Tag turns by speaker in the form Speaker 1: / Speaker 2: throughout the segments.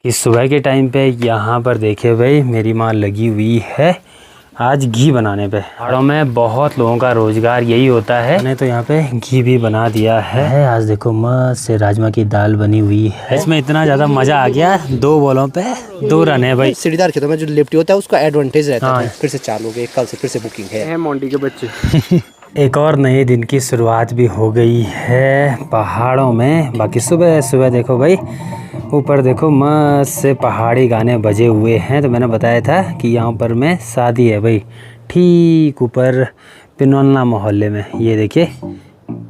Speaker 1: इस सुबह के टाइम पे यहाँ पर देखे भाई मेरी माँ लगी हुई है आज घी बनाने पे। पहाड़ों में बहुत लोगों का रोजगार यही होता है। मैंने तो यहाँ पे घी भी बना दिया है। आज देखो मस्त से राजमा की दाल बनी हुई है। इसमें इतना ज़्यादा मज़ा आ गया, 2 बॉलों पे 2 रन है भाई।
Speaker 2: सीढ़ीदार खेतों में जो लिफ्टी होता है उसका एडवांटेज रहता है। फिर से चालू हो गए, कल से फिर से बुकिंग है मोंडी के बच्चे।
Speaker 1: एक और नए दिन की शुरुआत भी हो गई है पहाड़ों में। बाकी सुबह सुबह देखो भाई ऊपर देखो मस्त से पहाड़ी गाने बजे हुए हैं। तो मैंने बताया था कि यहाँ पर में शादी है भाई, ठीक ऊपर पिनोलना मोहल्ले में। ये देखिए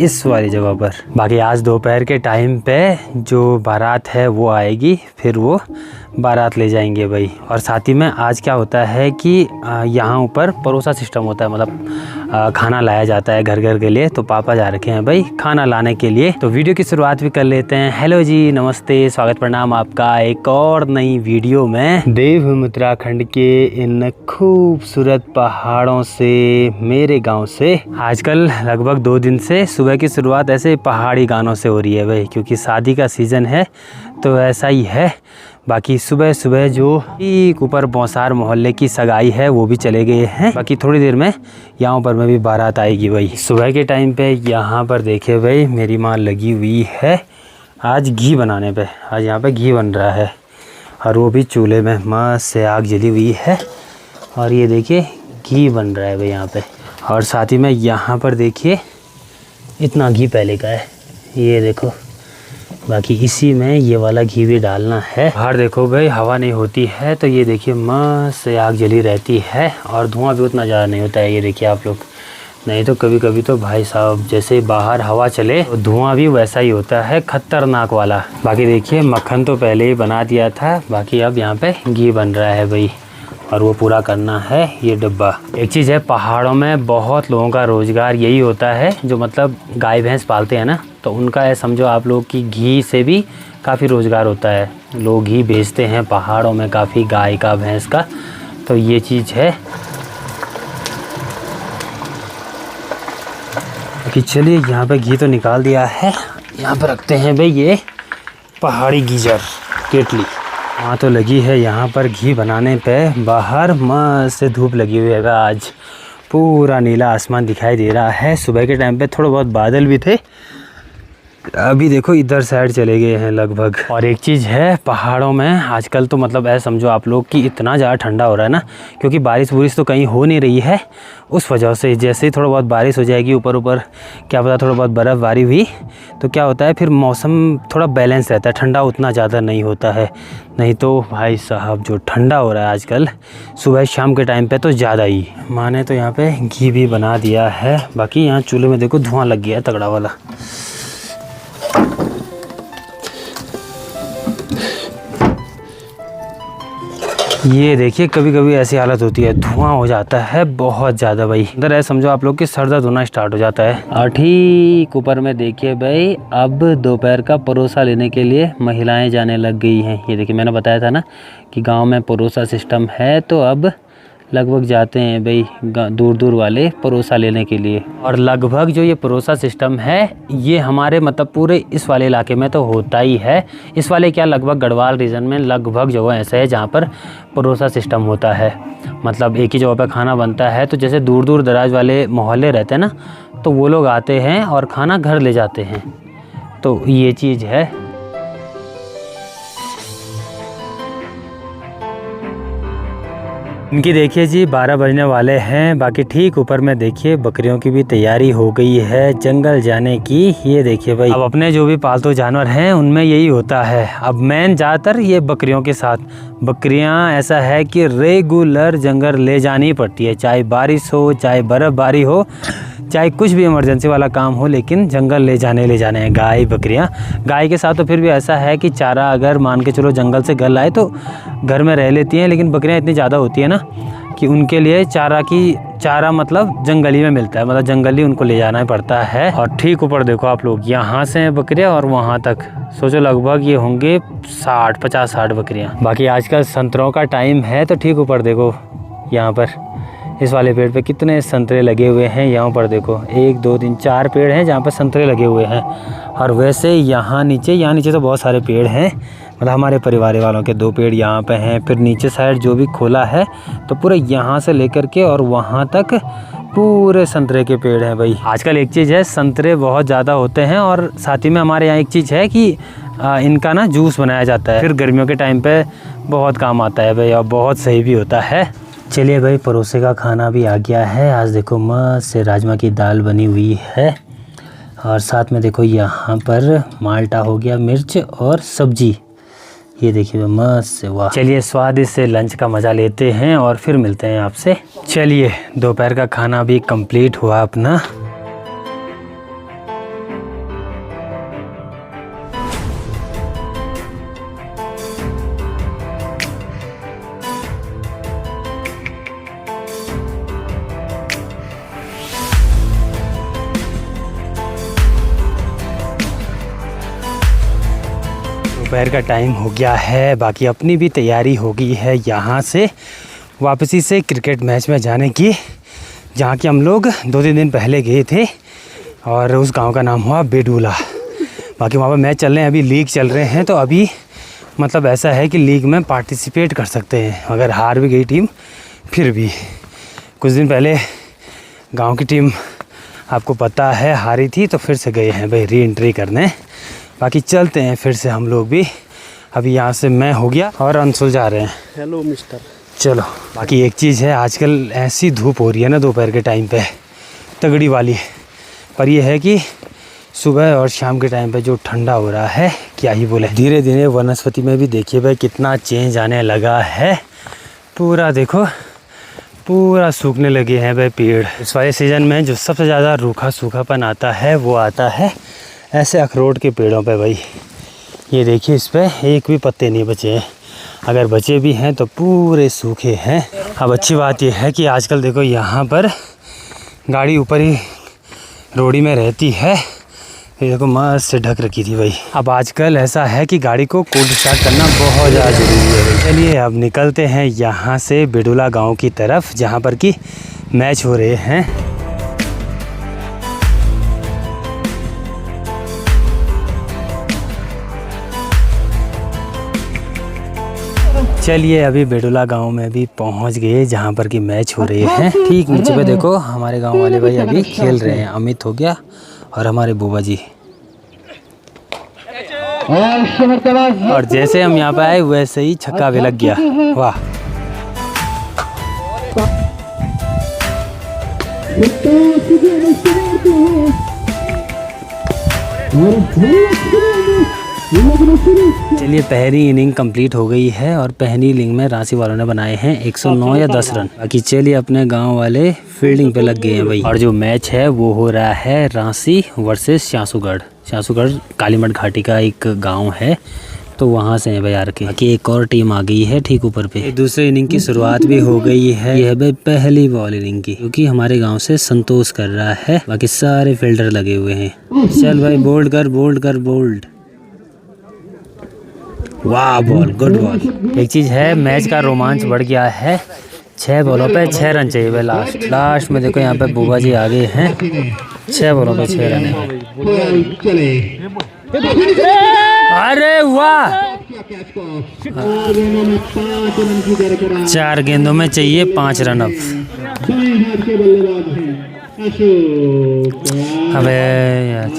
Speaker 1: इस वाली जगह पर। बाकी आज दोपहर के टाइम पे जो बारात है वो आएगी, फिर वो बारात ले जाएंगे भाई। और साथ ही में आज क्या होता है कि यहाँ ऊपर परोसा सिस्टम होता है, मतलब खाना लाया जाता है घर घर के लिए। तो पापा जा रखे हैं भाई खाना लाने के लिए। तो वीडियो की शुरुआत भी कर लेते हैं। हेलो जी, नमस्ते, स्वागत प्रणाम आपका एक और नई वीडियो में। देवभूमि उत्तराखंड के इन खूबसूरत पहाड़ों से, मेरे गाँव से। आजकल लगभग 2 दिन से सुबह की शुरुआत ऐसे पहाड़ी गानों से हो रही है भाई, क्योंकि शादी का सीज़न है तो ऐसा ही है। बाकी सुबह सुबह जो ठीक ऊपर बौसार मोहल्ले की सगाई है वो भी चले गए हैं। बाकी थोड़ी देर में यहाँ पर में भी बारात आएगी भाई। सुबह के टाइम पे यहाँ पर देखे भाई मेरी माँ लगी हुई है आज घी बनाने पे। आज यहाँ पे घी बन रहा है और वो भी चूल्हे में मस्त से आग जली हुई है। और ये देखिए घी बन रहा है भाई यहाँ पे। और साथ ही में यहाँ पर देखिए इतना घी पहले का है, ये देखो। बाकी इसी में ये वाला घी भी डालना है। बाहर देखो भाई हवा नहीं होती है, तो ये देखिए मस्त से आग जली रहती है और धुआं भी उतना ज़्यादा नहीं होता है। ये देखिए आप लोग, नहीं तो कभी कभी तो भाई साहब जैसे बाहर हवा चले तो धुआं भी वैसा ही होता है, खतरनाक वाला। बाकी देखिए मक्खन तो पहले ही बना दिया था, बाकी अब यहाँ पे घी बन रहा है भाई और वो पूरा करना है ये डब्बा। एक चीज़ है, पहाड़ों में बहुत लोगों का रोज़गार यही होता है जो मतलब गाय भैंस पालते हैं ना, तो उनका है समझो आप लोग की घी से भी काफ़ी रोज़गार होता है। लोग घी बेचते हैं पहाड़ों में काफ़ी, गाय का भैंस का। तो ये चीज़ है कि चलिए यहाँ पे घी तो निकाल दिया है। यहाँ पर रखते हैं भाई ये पहाड़ी गीजर केटली। वहाँ तो लगी है यहाँ पर घी बनाने पे। बाहर मस्त से धूप लगी हुई है। आज पूरा नीला आसमान दिखाई दे रहा है। सुबह के टाइम पे थोड़े बहुत बादल भी थे, अभी देखो इधर साइड चले गए हैं लगभग। और एक चीज़ है पहाड़ों में आजकल तो मतलब ऐसा समझो आप लोग कि इतना ज़्यादा ठंडा हो रहा है ना, क्योंकि बारिश बुरिश तो कहीं हो नहीं रही है। उस वजह से जैसे ही थोड़ा बहुत बारिश हो जाएगी ऊपर ऊपर, क्या पता थोड़ा बहुत बर्फ़बारी हुई तो क्या होता है फिर मौसम थोड़ा बैलेंस रहता है, ठंडा उतना ज़्यादा नहीं होता है। नहीं तो भाई साहब जो ठंडा हो रहा है आजकल सुबह शाम के टाइम पे तो ज़्यादा ही। माँ ने तो यहाँ पे घी भी बना दिया है। बाकी यहाँ चूल्हे में देखो धुआं लग गया है तगड़ा वाला। ये देखिए कभी कभी ऐसी हालत होती है, धुआं हो जाता है बहुत ज़्यादा भाई। अंदर है समझो आप लोग कि सर दर्द होना स्टार्ट हो जाता है। और ठीक ऊपर में देखिए भाई अब दोपहर का परोसा लेने के लिए महिलाएं जाने लग गई हैं। ये देखिए मैंने बताया था ना कि गांव में परोसा सिस्टम है, तो अब लगभग जाते हैं भाई दूर दूर वाले परोसा लेने के लिए। और लगभग जो ये परोसा सिस्टम है ये हमारे मतलब पूरे इस वाले इलाके में तो होता ही है। इस वाले क्या लगभग गढ़वाल रीजन में लगभग जगह ऐसा है जहाँ पर परोसा सिस्टम होता है। मतलब एक ही जगह पर खाना बनता है, तो जैसे दूर दूर दराज वाले मोहल्ले रहते हैं ना, तो वो लोग आते हैं और खाना घर ले जाते हैं। तो ये चीज़ है। इनकी देखिए जी 12 बजने वाले हैं। बाकी ठीक ऊपर में देखिए बकरियों की भी तैयारी हो गई है जंगल जाने की। ये देखिए भाई अब अपने जो भी पालतू जानवर हैं उनमें यही होता है। अब मेन ज़्यादातर ये बकरियों के साथ, बकरियां ऐसा है कि रेगुलर जंगल ले जानी पड़ती है, चाहे बारिश हो चाहे बर्फ़बारी हो चाहे कुछ भी इमरजेंसी वाला काम हो, लेकिन जंगल ले जाने हैं गाय बकरियां। गाय के साथ तो फिर भी ऐसा है कि चारा अगर मान के चलो जंगल से घर लाए तो घर में रह लेती हैं, लेकिन बकरियां इतनी ज़्यादा होती है ना कि उनके लिए चारा मतलब जंगली में मिलता है, मतलब जंगली उनको ले जाना पड़ता है। और ठीक ऊपर देखो आप लोग, यहाँ से हैं बकरियाँ और वहाँ तक सोचो लगभग ये होंगे 50-60 बकरियाँ। बाकी आजकल संतरों का टाइम है, तो ठीक ऊपर देखो यहाँ पर इस वाले पेड़ पे कितने संतरे लगे हुए हैं। यहाँ पर देखो 1 2 3 4 पेड़ हैं जहाँ पर संतरे लगे हुए हैं। और वैसे यहाँ नीचे तो बहुत सारे पेड़ हैं मतलब हमारे परिवार वालों के 2 पेड़ यहाँ पे हैं। फिर नीचे साइड जो भी खोला है तो पूरा यहाँ से लेकर के और वहाँ तक पूरे संतरे के पेड़ हैं भाई। आजकल एक चीज़ है, संतरे बहुत ज़्यादा होते हैं और साथ ही में हमारे यहाँ एक चीज़ है कि इनका ना जूस बनाया जाता है। फिर गर्मियों के टाइम पे बहुत काम आता है भाई और बहुत सही भी होता है। चलिए भाई, परोसे का खाना भी आ गया है। आज देखो मस्त से राजमा की दाल बनी हुई है और साथ में देखो यहाँ पर माल्टा हो गया, मिर्च और सब्जी। ये देखिए मस्त से, वाह। चलिए स्वादिष्ट से लंच का मज़ा लेते हैं और फिर मिलते हैं आपसे। चलिए दोपहर का खाना भी कंप्लीट हुआ अपना। दोपहर का टाइम हो गया है, बाकी अपनी भी तैयारी हो गई है यहाँ से वापसी से क्रिकेट मैच में जाने की, जहाँ कि हम लोग 2-3 दिन पहले गए थे और उस गांव का नाम हुआ बेडूला। बाकी वहाँ पर मैच चल रहे हैं, अभी लीग चल रहे हैं, तो अभी मतलब ऐसा है कि लीग में पार्टिसिपेट कर सकते हैं। अगर हार भी गई टीम फिर भी। कुछ दिन पहले गाँव की टीम आपको पता है हारी थी, तो फिर से गए हैं भाई री एंट्री करने। बाकी चलते हैं फिर से हम लोग भी। अभी यहाँ से मैं हो गया और अंशुल जा रहे हैं।
Speaker 2: Hello mister.
Speaker 1: चलो, बाकी एक चीज़ है, आजकल ऐसी धूप हो रही है ना दोपहर के टाइम पे, तगड़ी वाली। पर यह है कि सुबह और शाम के टाइम पे जो ठंडा हो रहा है, क्या ही बोले। धीरे धीरे वनस्पति में भी देखिए भाई कितना चेंज आने लगा है। पूरा देखो, पूरा सूखने लगे हैं भाई पेड़। इस वाले सीज़न में जो सबसे ज़्यादा रूखा सूखापन आता है वो आता है ऐसे अखरोट के पेड़ों पे भाई। ये देखिए, इस पे एक भी पत्ते नहीं बचे हैं, अगर बचे भी हैं तो पूरे सूखे हैं। अब अच्छी बात यह है कि आजकल देखो यहाँ पर गाड़ी ऊपर ही रोड़ी में रहती है। ये देखो मस्त से ढक रखी थी भाई। अब आजकल ऐसा है कि गाड़ी को कोल्ड स्टार्ट करना बहुत ज़्यादा ज़रूरी है भाई। चलिए अब निकलते हैं यहाँ से बेडूला गाँव की तरफ, जहाँ पर कि मैच हो रहे हैं। चलिए अभी बेडूला गांव में भी पहुंच गए, जहां पर कि मैच हो रहे हैं। ठीक नीचे पे देखो हमारे गांव वाले भाई अभी खेल रहे हैं। अमित हो गया और हमारे बुआ जी। और जैसे हम यहाँ पे आए वैसे ही छक्का भी लग गया, वाह। चलिए पहली इनिंग कंप्लीट हो गई है और पहली इनिंग में रांची वालों ने बनाए हैं 109 या 10 रन। बाकी चलिए अपने गांव वाले फील्डिंग पे लग गए हैं भाई। और जो मैच है वो हो रहा है रांची वर्सेस शासूगढ़। शासूगढ़ कालीमठ घाटी का एक गांव है, तो वहाँ से है भाई आर के। बाकी एक और टीम आ गई है ठीक ऊपर पे। दूसरे इनिंग की शुरुआत भी हो गई है। यह भाई पहली बॉल इनिंग की, क्योंकि हमारे गांव से संतोष कर रहा है। बाकी सारे फील्डर लगे हुए हैं। चल भाई बोल्ड कर, बोल्ड कर, बोल्ड। वाह बॉल, गुड बॉल। एक चीज़ है, मैच का रोमांच बढ़ गया है। 6 बॉलों पे 6 रन चाहिए भाई। लास्ट में देखो यहाँ पे बुआ जी आ गए हैं। 6 बॉलों पे 6 रन है। अरे वाह, 4 गेंदों में चाहिए 5 रन। अब अबे यार,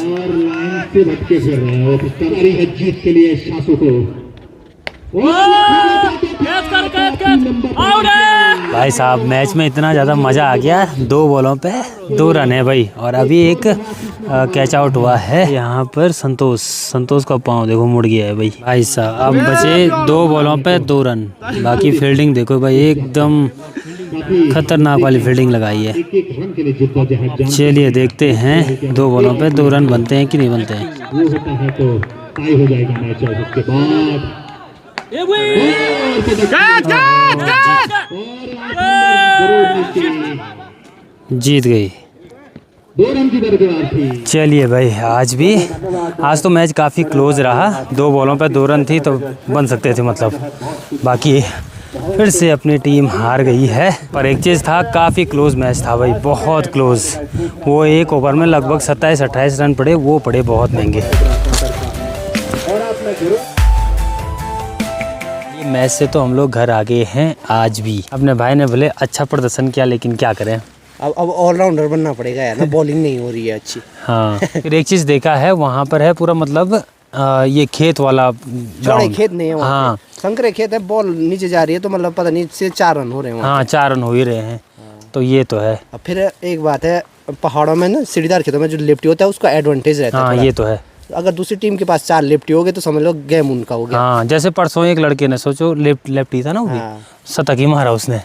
Speaker 1: भाई साहब मैच में इतना ज़्यादा मज़ा आ गया। 2 बॉलों पे 2 रन है भाई। और अभी एक कैच आउट हुआ है यहाँ पर। संतोष का पाँव देखो मुड़ गया है भाई। भाई साहब अब बचे 2 बॉलों पे 2 रन। बाकी फील्डिंग देखो भाई, एकदम खतरनाक वाली फील्डिंग लगाई है। चलिए देखते हैं 2 बॉलों पे 2 रन बनते हैं कि नहीं बनते हैं। जीत गई। चलिए भाई आज तो मैच काफ़ी क्लोज रहा। 2 बॉलों पे 2 रन थी तो बन सकते थे मतलब। बाकी फिर से अपनी टीम हार गई है। पर एक चीज़ था, काफ़ी क्लोज मैच था भाई, बहुत क्लोज। वो एक ओवर में लगभग 27-28 रन पड़े, वो पड़े बहुत महंगे। मैच से तो हम लोग घर आ गए हैं आज भी। अपने भाई ने भले अच्छा प्रदर्शन किया, लेकिन क्या करें,
Speaker 2: अब ऑलराउंडर बनना पड़ेगा यार ना, बॉलिंग नहीं हो रही है अच्छी।
Speaker 1: हाँ फिर एक चीज़ देखा है, वहाँ पर है पूरा मतलब ये खेत वाला
Speaker 2: बड़े खेत नहीं है वहाँ
Speaker 1: हाँ
Speaker 2: पे। संकरे खेत है, बॉल नीचे जा रही है तो मतलब पता नहीं से 4 रन हो रहे हैं।
Speaker 1: हाँ 4 रन हो ही रहे हैं। तो ये तो है।
Speaker 2: अब फिर एक बात है, पहाड़ों में ना सीढ़ीदार खेतों में जो लेफ्टी होता है उसका एडवांटेज रहता है।
Speaker 1: हाँ ये तो है।
Speaker 2: अगर दूसरी टीम के पास 4 लेफ्टी हो गए तो समझ लो गेम उनका हो गया।
Speaker 1: हाँ जैसे परसों एक लड़के ने, सोचो लेफ्टी था ना, वो भी शतक ही मारा उसने।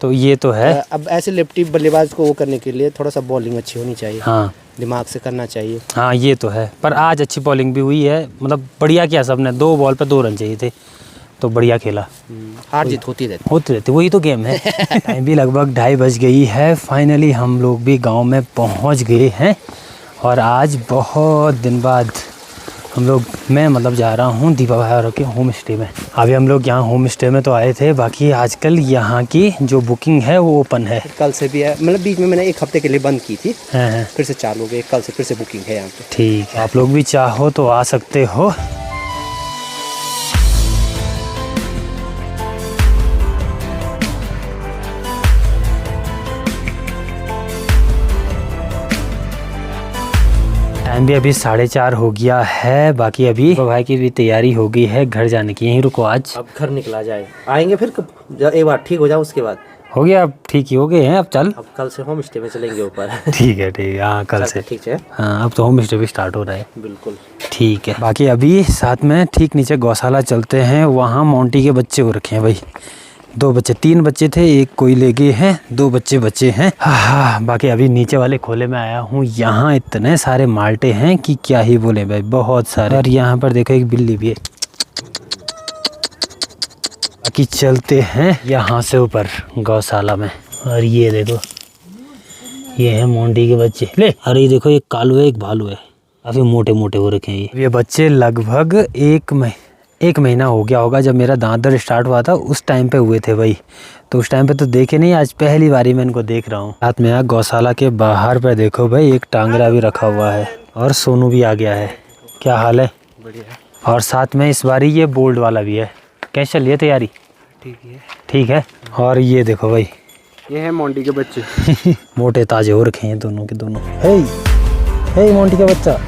Speaker 1: तो ये तो है।
Speaker 2: अब ऐसे लेफ्टी बल्लेबाज को वो करने के लिए थोड़ा सा बॉलिंग अच्छी होनी चाहिए।
Speaker 1: हाँ
Speaker 2: दिमाग से करना चाहिए।
Speaker 1: हाँ ये तो है। पर आज अच्छी बॉलिंग भी हुई है, मतलब बढ़िया किया सबने। 2 बॉल पे 2 रन चाहिए थे, तो बढ़िया खेला।
Speaker 2: हार जीत होती रहती,
Speaker 1: वही तो गेम है। टाइम भी लगभग 2:30 बज गई है। फाइनली हम लोग भी गांव में पहुंच गए हैं, और आज बहुत दिन बाद मैं मतलब जा रहा हूँ दीपा भाई के होम स्टे में। अभी हम लोग यहाँ होम स्टे में तो आए थे, बाकी आजकल यहाँ की जो बुकिंग है वो ओपन है।
Speaker 2: कल से भी है, मतलब बीच में मैंने 1 हफ्ते के लिए बंद की थी।
Speaker 1: हाँ
Speaker 2: फिर से चालू हो गई, कल से फिर से बुकिंग है यहाँ पे।
Speaker 1: ठीक है, आप लोग भी चाहो तो आ सकते हो। टाइम भी अभी 4:30 हो गया है। बाकी अभी भाई की भी तैयारी हो गई है घर जाने की। यहीं रुको आज,
Speaker 2: अब घर निकला जाए, आएंगे फिर एक बार ठीक हो जाए उसके बाद।
Speaker 1: हो गया, अब ठीक ही हो गए हैं। अब चल,
Speaker 2: अब कल से होम स्टे में चलेंगे ऊपर।
Speaker 1: ठीक है हाँ कल से
Speaker 2: ठीक है।
Speaker 1: हाँ अब तो होम स्टे भी स्टार्ट हो रहा है।
Speaker 2: बिल्कुल
Speaker 1: ठीक है। बाकी अभी साथ में ठीक नीचे गौशाला चलते हैं। वहाँ मोंटी के बच्चे हो रखे हैं भाई, 2 बच्चे, 3 बच्चे थे, एक कोई ले गए हैं, 2 बच्चे बचे हैं। हाँ बाकी अभी नीचे वाले खोले में आया हूँ। यहाँ इतने सारे माल्टे हैं कि क्या ही बोले भाई, बहुत सारे। और यहाँ पर देखो एक बिल्ली भी है। बाकी चलते हैं यहाँ से ऊपर गौशाला में। और ये देखो, ये है मोंटी के बच्चे। ले, अरे ये देखो, एक कालू है, एक भालू है, काफी मोटे मोटे हो रखे हैं ये बच्चे। लगभग 1 महीना हो गया होगा जब मेरा दांत दर्द स्टार्ट हुआ था, उस टाइम पे हुए थे भाई। तो उस टाइम पे तो देखे नहीं, आज पहली बारी मैं इनको देख रहा हूँ। साथ में गौशाला के बाहर पे देखो भाई, एक टांगरा भी रखा हुआ है, और सोनू भी आ गया है। क्या हाल है? बढ़िया। और साथ में इस बारी ये बोल्ड वाला भी है। कैसे चल रही है तैयारी? ठीक है। और ये देखो भाई,
Speaker 2: ये है मोंटी के बच्चे।
Speaker 1: मोटे ताजे हो रखे हैं दोनों के दोनों। हे मोंटी का बच्चा।